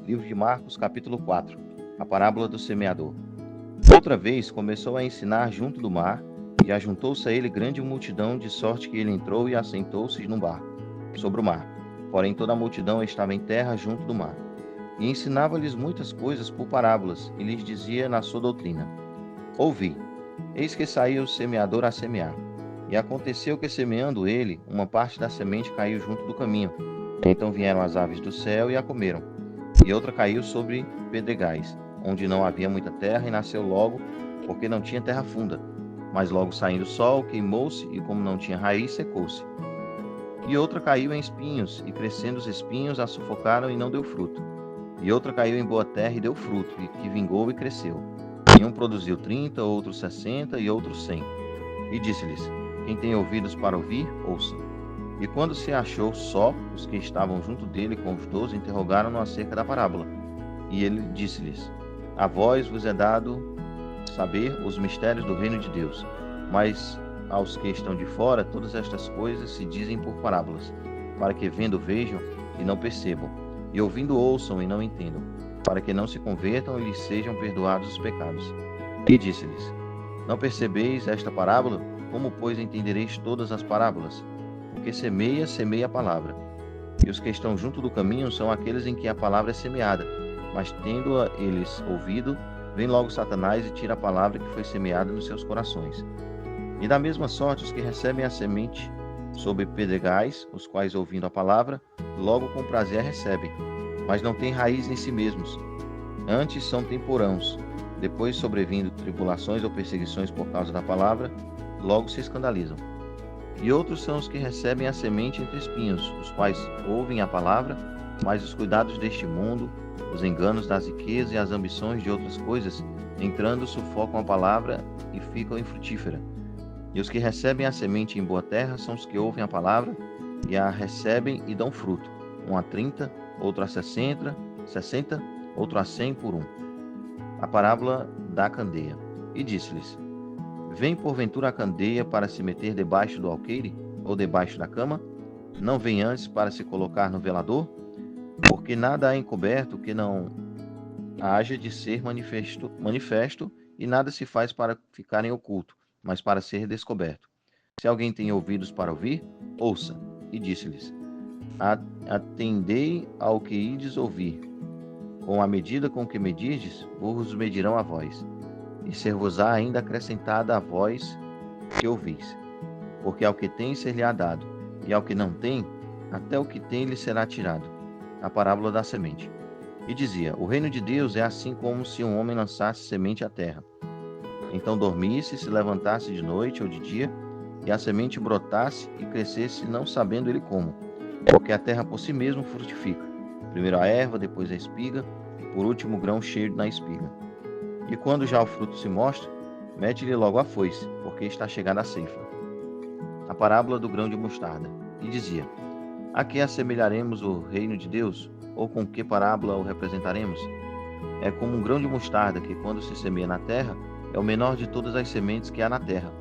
Livro de Marcos, capítulo 4. A parábola do semeador. Outra vez começou a ensinar junto do mar, e ajuntou-se a ele grande multidão, de sorte que ele entrou e assentou-se num barco, sobre o mar. Porém toda a multidão estava em terra junto do mar. E ensinava-lhes muitas coisas por parábolas, e lhes dizia na sua doutrina: Ouvi, eis que saiu o semeador a semear. E aconteceu que, semeando ele, uma parte da semente caiu junto do caminho. Então vieram as aves do céu e a comeram. E outra caiu sobre pedregais, onde não havia muita terra, e nasceu logo, porque não tinha terra funda. Mas logo saindo o sol, queimou-se, e como não tinha raiz, secou-se. E outra caiu em espinhos, e crescendo os espinhos a sufocaram, e não deu fruto. E outra caiu em boa terra, e deu fruto, e que vingou e cresceu. E um produziu 30, outro 60, e outro 100. E disse-lhes: Quem tem ouvidos para ouvir, ouça. E quando se achou só, os que estavam junto dele com os 12 interrogaram-no acerca da parábola. E ele disse-lhes: A vós vos é dado saber os mistérios do reino de Deus, mas aos que estão de fora todas estas coisas se dizem por parábolas, para que vendo vejam e não percebam, e ouvindo ouçam e não entendam, para que não se convertam e lhes sejam perdoados os pecados. E disse-lhes: Não percebeis esta parábola? Como, pois, entendereis todas as parábolas? O que semeia, semeia a palavra. E os que estão junto do caminho são aqueles em que a palavra é semeada, mas tendo-a eles ouvido, vem logo Satanás e tira a palavra que foi semeada nos seus corações. E da mesma sorte os que recebem a semente sobre pedregais, os quais, ouvindo a palavra, logo com prazer a recebem, mas não têm raiz em si mesmos. Antes são temporãos, depois, sobrevindo tribulações ou perseguições por causa da palavra, logo se escandalizam. E outros são os que recebem a semente entre espinhos, os quais ouvem a palavra, mas os cuidados deste mundo, os enganos das riquezas e as ambições de outras coisas, entrando, sufocam a palavra e ficam infrutífera. E os que recebem a semente em boa terra são os que ouvem a palavra e a recebem e dão fruto, um a 30, outro a 60, outro a 100 por um. A parábola da candeia. E disse-lhes: Vem porventura a candeia para se meter debaixo do alqueire, ou debaixo da cama? Não vem antes para se colocar no velador? Porque nada há encoberto que não haja de ser manifesto, e nada se faz para ficar em oculto, mas para ser descoberto. Se alguém tem ouvidos para ouvir, ouça. E disse-lhes: Atendei ao que ides ouvir. Com a medida com que medirdes, vos medirão a vós, e ser-vos-á ainda acrescentada a vós que ouvis. Porque ao que tem ser-lhe-á dado, e ao que não tem, até o que tem lhe será tirado. A parábola da semente. E dizia: O reino de Deus é assim como se um homem lançasse semente à terra. Então dormisse, se levantasse de noite ou de dia, e a semente brotasse e crescesse, não sabendo ele como. Porque a terra por si mesma frutifica. Primeiro a erva, depois a espiga, e por último o grão cheio na espiga. E quando já o fruto se mostra, mete-lhe logo a foice, porque está chegada a ceifa. A parábola do grão de mostarda. E dizia: A que assemelharemos o reino de Deus? Ou com que parábola o representaremos? É como um grão de mostarda que, quando se semeia na terra, é o menor de todas as sementes que há na terra.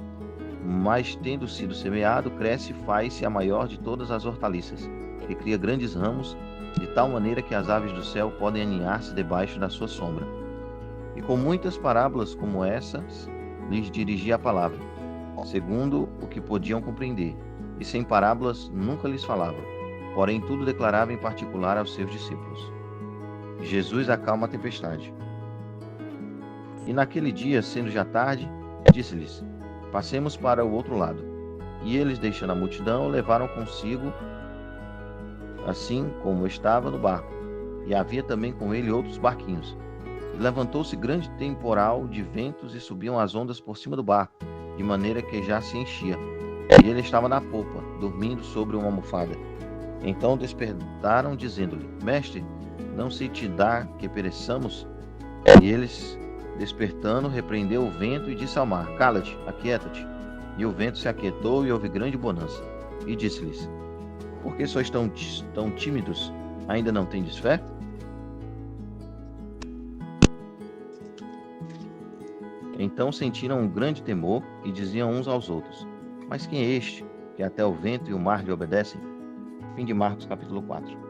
Mas, tendo sido semeado, cresce e faz-se a maior de todas as hortaliças, que cria grandes ramos, de tal maneira que as aves do céu podem aninhar-se debaixo da sua sombra. E com muitas parábolas como essas, lhes dirigia a palavra, segundo o que podiam compreender, e sem parábolas nunca lhes falava, porém tudo declarava em particular aos seus discípulos. Jesus acalma a tempestade. E naquele dia, sendo já tarde, disse-lhes: Passemos para o outro lado. E eles, deixando a multidão, levaram consigo, assim como estava no barco, e havia também com ele outros barquinhos. E levantou-se grande temporal de ventos, e subiam as ondas por cima do barco, de maneira que já se enchia. E ele estava na popa, dormindo sobre uma almofada. Então despertaram, dizendo-lhe: Mestre, não se te dá que pereçamos? E eles, despertando, repreendeu o vento e disse ao mar: Cala-te, aquieta-te. E o vento se aquietou, e houve grande bonança. E disse-lhes: Por que sois tão tímidos? Ainda não tendes fé? Então sentiram um grande temor e diziam uns aos outros: Mas quem é este, que até o vento e o mar lhe obedecem? Fim de Marcos, capítulo 4.